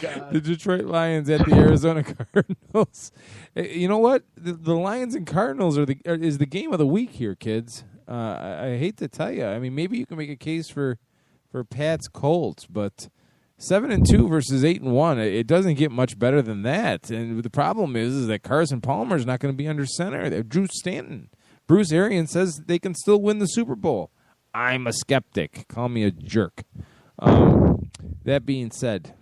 God. The Detroit Lions at the Arizona Cardinals. You know what? The Lions and Cardinals is the game of the week here, kids. I hate to tell you. I mean, maybe you can make a case for Pat's Colts, but 7-2 versus 8-1. It doesn't get much better than that. And the problem is that Carson Palmer is not going to be under center. Drew Stanton, Bruce Arians says they can still win the Super Bowl. I'm a skeptic. Call me a jerk. That being said,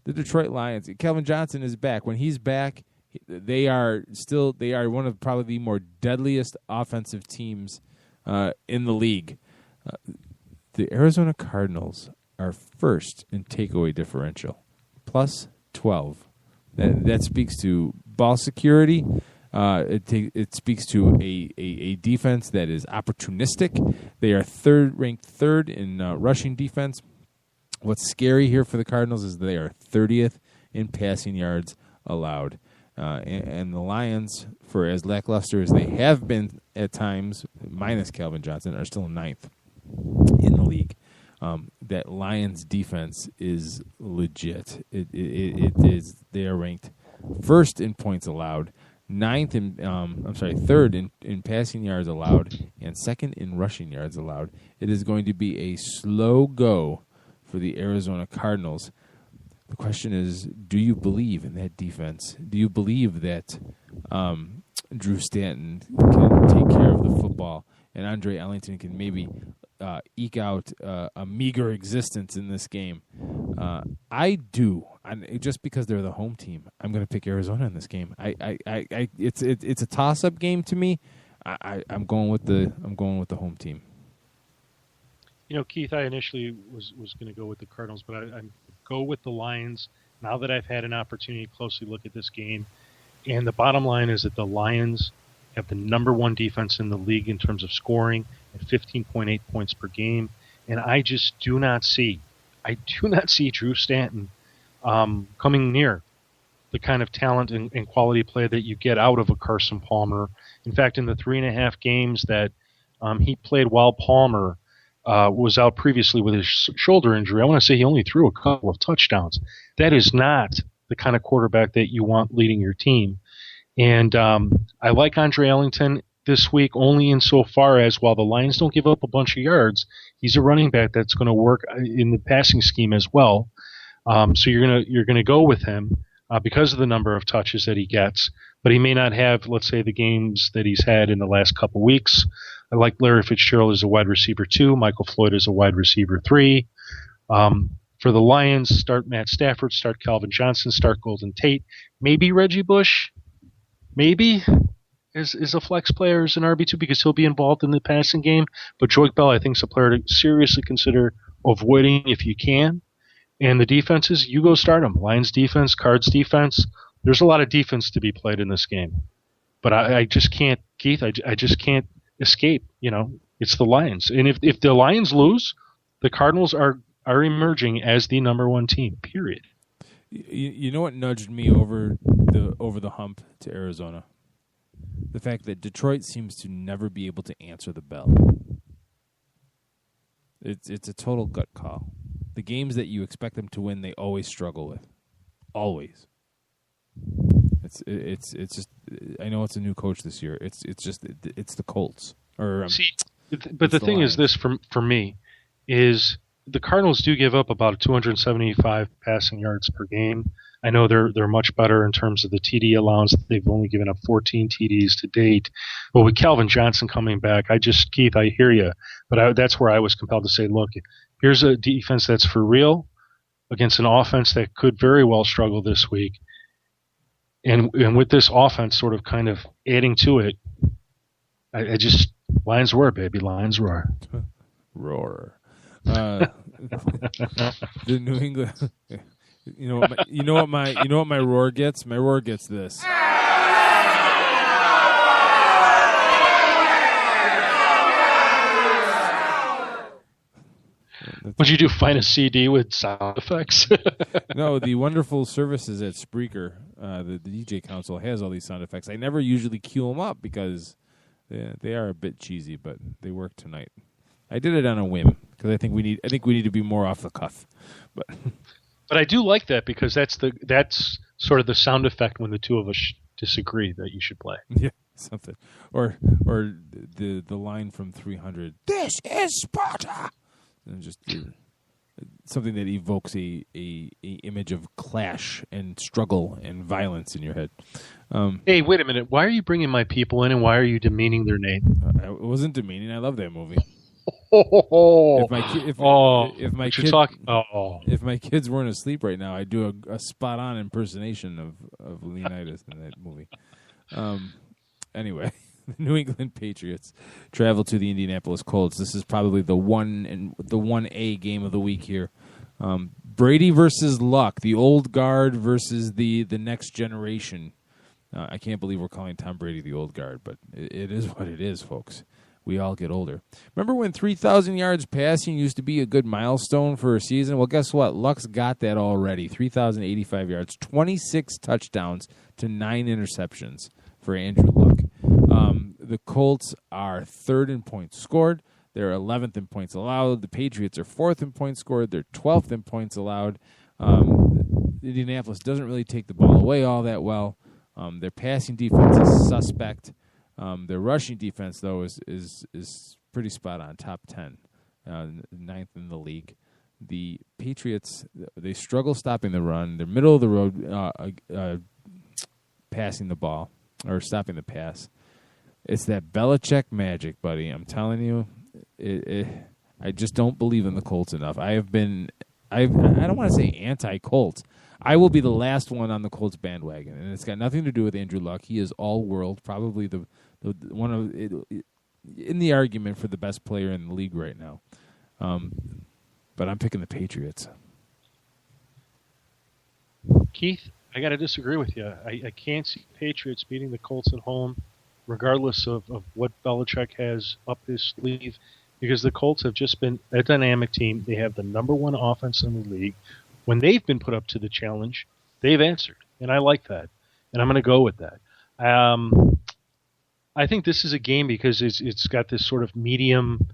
the Detroit Lions, Calvin Johnson is back. When he's back, they are one of probably the more deadliest offensive teams in the league. The Arizona Cardinals are first in takeaway differential, plus 12. That speaks to ball security. It speaks to a defense that is opportunistic. They are ranked third in rushing defense. What's scary here for the Cardinals is they are 30th in passing yards allowed. And the Lions, for as lackluster as they have been at times, minus Calvin Johnson, are still ninth in the league. That Lions defense is legit. It is. They are ranked first in points allowed, third in passing yards allowed, and second in rushing yards allowed. It is going to be a slow go for the Arizona Cardinals. The question is, do you believe in that defense? Do you believe that Drew Stanton can take care of the football and Andre Ellington can maybe eke out a meager existence in this game? I do. Just because they're the home team, I'm going to pick Arizona in this game. It's a toss-up game to me. I'm going with the home team. You know, Keith, I initially was going to go with the Cardinals, but I go with the Lions now that I've had an opportunity to closely look at this game. And the bottom line is that the Lions have the number one defense in the league in terms of scoring at 15.8 points per game. And I just do not see Drew Stanton coming near the kind of talent and quality play that you get out of a Carson Palmer. In fact, in the 3.5 games that he played while Palmer was out previously with his shoulder injury, I want to say he only threw a couple of touchdowns. That is not the kind of quarterback that you want leading your team. And I like Andre Ellington this week only insofar as while the Lions don't give up a bunch of yards, he's a running back that's going to work in the passing scheme as well. So you're gonna go with him because of the number of touches that he gets, but he may not have, let's say, the games that he's had in the last couple weeks. I like Larry Fitzgerald as a wide receiver 2, Michael Floyd as a wide receiver 3. For the Lions, start Matt Stafford, start Calvin Johnson, start Golden Tate, maybe Reggie Bush, maybe is a flex player as an RB2 because he'll be involved in the passing game. But Joique Bell, I think, is a player to seriously consider avoiding if you can. And the defenses, you go start them. Lions defense, Cards defense. There's a lot of defense to be played in this game. But I just can't, Keith, I just can't escape. You know, it's the Lions. And if the Lions lose, the Cardinals are emerging as the number one team, period. You know what nudged me over the hump to Arizona? The fact that Detroit seems to never be able to answer the bell. It's a total gut call. The games that you expect them to win, they always struggle with. Always. It's just. I know it's a new coach this year. It's the Colts. See, but the thing is this for me is the Cardinals do give up about 275 passing yards per game. I know they're much better in terms of the TD allowance. They've only given up 14 TDs to date. But with Calvin Johnson coming back, Keith, I hear you. But that's where I was compelled to say, look, here's a defense that's for real against an offense that could very well struggle this week. And with this offense sort of kind of adding to it, I just Lions roar, baby, Lions roar. Roar. The New England. You know what my roar gets? My roar gets this. What'd you do? Find a CD with sound effects? No, the wonderful services at Spreaker, the DJ console has all these sound effects. I never usually cue them up because they are a bit cheesy, but they work tonight. I did it on a whim because I think we need to be more off the cuff. But But I do like that because that's sort of the sound effect when the two of us disagree that you should play. Yeah, something. Or the line from 300. This is Sparta. And just something that evokes a image of clash and struggle and violence in your head. Hey, wait a minute. Why are you bringing my people in, and why are you demeaning their name? It wasn't demeaning. I love that movie. Oh, if my kids weren't asleep right now, I'd do a spot on impersonation of Leonidas in that movie. Anyway, the New England Patriots travel to the Indianapolis Colts. This is probably the 1A game of the week here. Brady versus Luck, the old guard versus the next generation. I can't believe we're calling Tom Brady the old guard, but it is what it is, folks. We all get older. Remember when 3,000 yards passing used to be a good milestone for a season? Well, guess what? Luck's got that already. 3,085 yards, 26 touchdowns to 9 interceptions for Andrew Luck. The Colts are third in points scored. They're 11th in points allowed. The Patriots are fourth in points scored. They're 12th in points allowed. Indianapolis doesn't really take the ball away all that well. Their passing defense is suspect. Their rushing defense, though, is pretty spot on, top 10, ninth in the league. The Patriots, they struggle stopping the run. They're middle of the road passing the ball or stopping the pass. It's that Belichick magic, buddy. I'm telling you, I just don't believe in the Colts enough. I don't want to say anti-Colts. I will be the last one on the Colts bandwagon, and it's got nothing to do with Andrew Luck. He is all world, probably the one of in the argument for the best player in the league right now. But I'm picking the Patriots. Keith, I got to disagree with you. I can't see Patriots beating the Colts at home, regardless of what Belichick has up his sleeve, because the Colts have just been a dynamic team. They have the number one offense in the league. When they've been put up to the challenge, they've answered, and I like that, and I'm going to go with that. I think this is a game because it's got this sort of medium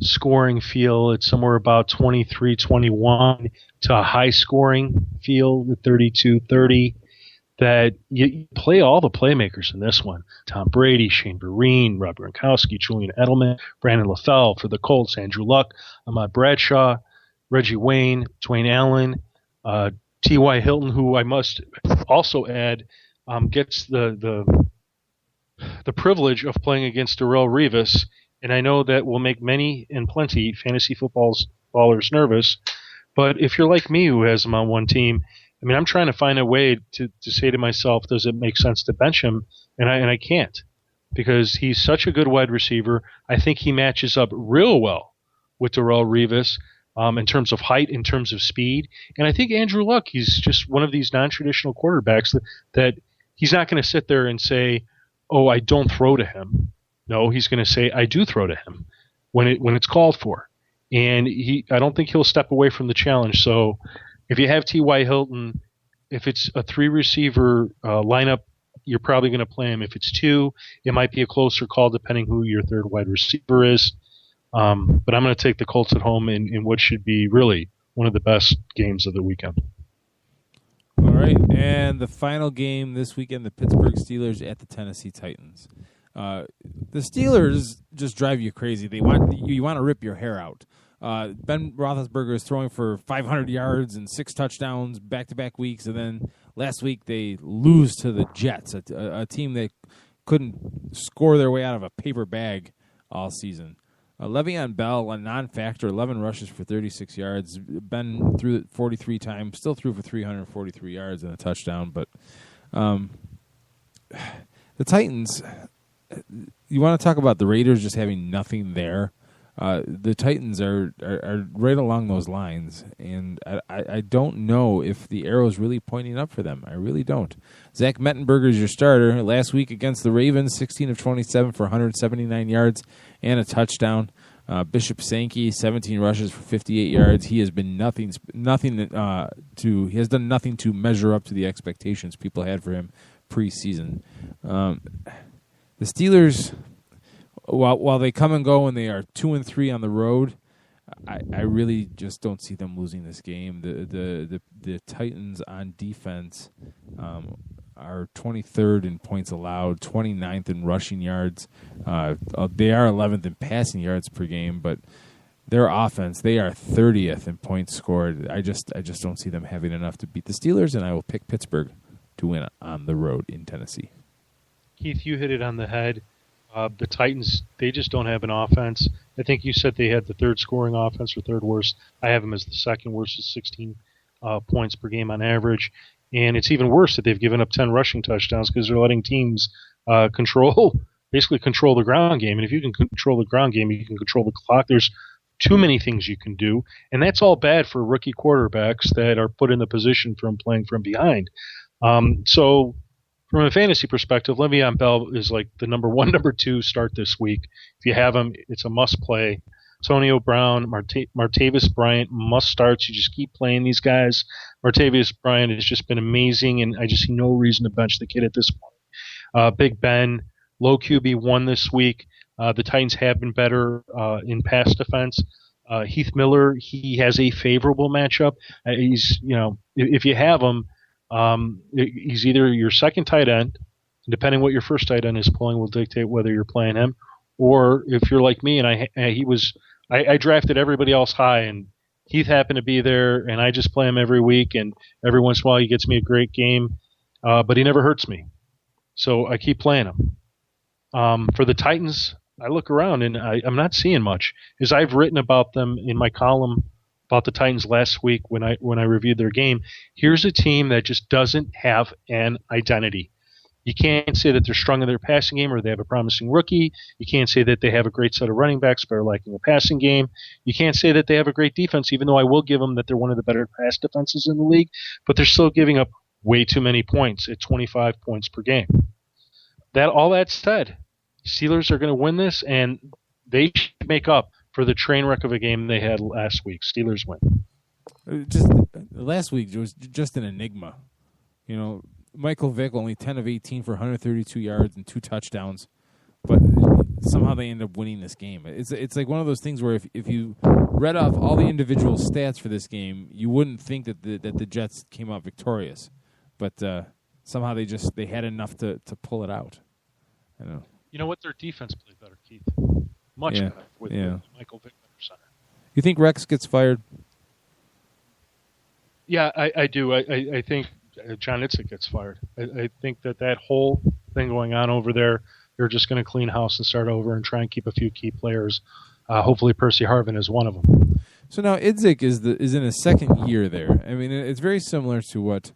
scoring feel. It's somewhere about 23-21 to a high scoring feel, 32-30. That you play all the playmakers in this one. Tom Brady, Shane Vereen, Rob Gronkowski, Julian Edelman, Brandon LaFell for the Colts, Andrew Luck, Ahmad Bradshaw, Reggie Wayne, Dwayne Allen, T.Y. Hilton, who I must also add gets the privilege of playing against Darrelle Revis, and I know that will make many and plenty fantasy footballers nervous. But if you're like me, who has him on one team, I mean, I'm trying to find a way to say to myself, does it make sense to bench him? And I can't, because he's such a good wide receiver. I think he matches up real well with Darrelle Revis in terms of height, in terms of speed. And I think Andrew Luck, he's just one of these non-traditional quarterbacks that he's not going to sit there and say, oh, I don't throw to him. No, he's going to say, I do throw to him when it's called for. And I don't think he'll step away from the challenge. So if you have T.Y. Hilton, if it's a three-receiver lineup, you're probably going to play him. If it's two, it might be a closer call depending who your third wide receiver is. But I'm going to take the Colts at home in what should be really one of the best games of the weekend. All right, and the final game this weekend, the Pittsburgh Steelers at the Tennessee Titans. The Steelers just drive you crazy. You want to rip your hair out. Ben Roethlisberger is throwing for 500 yards and 6 touchdowns back-to-back weeks, and then last week they lose to the Jets, a team that couldn't score their way out of a paper bag all season. Le'Veon Bell, a non-factor, 11 rushes for 36 yards. Ben threw it 43 times, still threw for 343 yards and a touchdown. But the Titans, you want to talk about the Raiders just having nothing there. The Titans are right along those lines, and I don't know if the arrow is really pointing up for them. I really don't. Zach Mettenberger is your starter. Last week against the Ravens, 16 of 27 for 179 yards and a touchdown. Bishop Sankey, 17 rushes for 58 yards. He has been nothing he has done nothing to measure up to the expectations people had for him preseason. The Steelers, while they come and go and they are 2-3 on the road, I really just don't see them losing this game. The Titans on defense are 23rd in points allowed, 29th in rushing yards. They are 11th in passing yards per game, but their offense, they are 30th in points scored. I just don't see them having enough to beat the Steelers, and I will pick Pittsburgh to win on the road in Tennessee. Keith, you hit it on the head. The Titans, they just don't have an offense. I think you said they had the third scoring offense or third worst. I have them as the second worst at 16 points per game on average. And it's even worse that they've given up 10 rushing touchdowns because they're letting teams basically control the ground game. And if you can control the ground game, you can control the clock. There's too many things you can do. And that's all bad for rookie quarterbacks that are put in the position from playing from behind. So from a fantasy perspective, Le'Veon Bell is like the number 1, number 2 start this week. If you have him, it's a must play. Antonio Brown, Martavis Bryant, must starts. You just keep playing these guys. Martavis Bryant has just been amazing, and I just see no reason to bench the kid at this point. Big Ben, low QB1 this week. The Titans have been better in pass defense. Heath Miller, he has a favorable matchup. If you have him, he's either your second tight end, depending what your first tight end is pulling will dictate whether you're playing him, or if you're like me and I drafted everybody else high and Heath happened to be there and I just play him every week and every once in a while he gets me a great game, but he never hurts me, so I keep playing him. For the Titans, I look around and I'm not seeing much. As I've written about them in my column about the Titans last week when I reviewed their game, here's a team that just doesn't have an identity. You can't say that they're strong in their passing game or they have a promising rookie. You can't say that they have a great set of running backs but are lacking a passing game. You can't say that they have a great defense, even though I will give them that they're one of the better pass defenses in the league, but they're still giving up way too many points at 25 points per game. All that said, Steelers are going to win this, and they should make up for the train wreck of a game they had last week. Steelers win. Just last week, it was just an enigma. Michael Vick only 10 of 18 for 132 yards and 2 touchdowns, but somehow they end up winning this game. It's like one of those things where if you read off all the individual stats for this game, you wouldn't think that the Jets came out victorious, but somehow they had enough to pull it out. I don't know. You know what? Their defense played better, Keith. Much better with Michael Vick under center. You think Rex gets fired? Yeah, I do. I think John Itzik gets fired. I think that whole thing going on over there, they're just going to clean house and start over and try and keep a few key players. Hopefully Percy Harvin is one of them. So now Itzik is in his second year there. I mean, it's very similar to what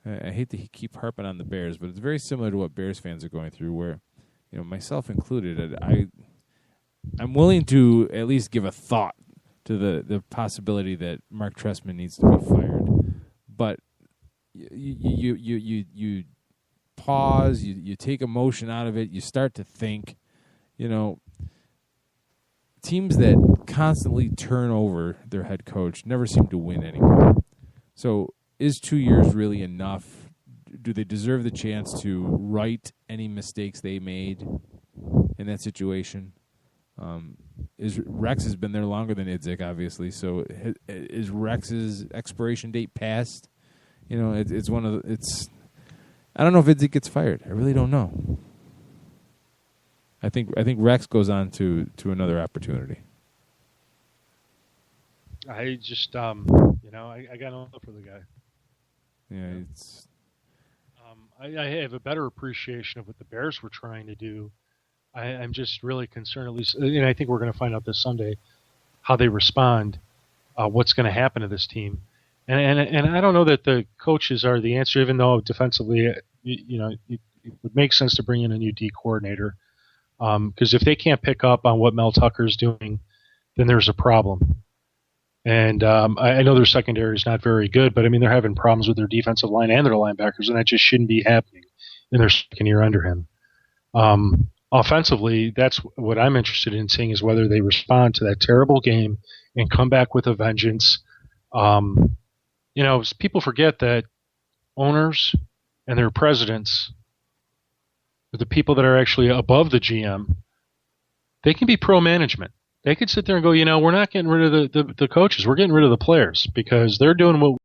I hate to keep harping on the Bears, but it's very similar to what Bears fans are going through, where myself included, I'm willing to at least give a thought to the possibility that Mark Trestman needs to be fired, but you pause, you take emotion out of it, you start to think, teams that constantly turn over their head coach never seem to win anymore. So is 2 years really enough? Do they deserve the chance to right any mistakes they made in that situation? Rex has been there longer than Itzik, obviously. So is Rex's expiration date passed? It's one of the. I don't know if Itzik gets fired. I really don't know. I think Rex goes on to another opportunity. I just I got no love for the guy. Yeah, it's. I have a better appreciation of what the Bears were trying to do. I'm just really concerned, at least, and I think we're going to find out this Sunday how they respond, what's going to happen to this team. And I don't know that the coaches are the answer, even though defensively, it would make sense to bring in a new D coordinator. Because if they can't pick up on what Mel Tucker's doing, then there's a problem. And I know their secondary is not very good, but I mean they're having problems with their defensive line and their linebackers, and that just shouldn't be happening in their second year under him. Offensively, that's what I'm interested in seeing is whether they respond to that terrible game and come back with a vengeance. People forget that owners and their presidents, the people that are actually above the GM, they can be pro-management. They could sit there and go, we're not getting rid of the coaches. We're getting rid of the players because they're doing what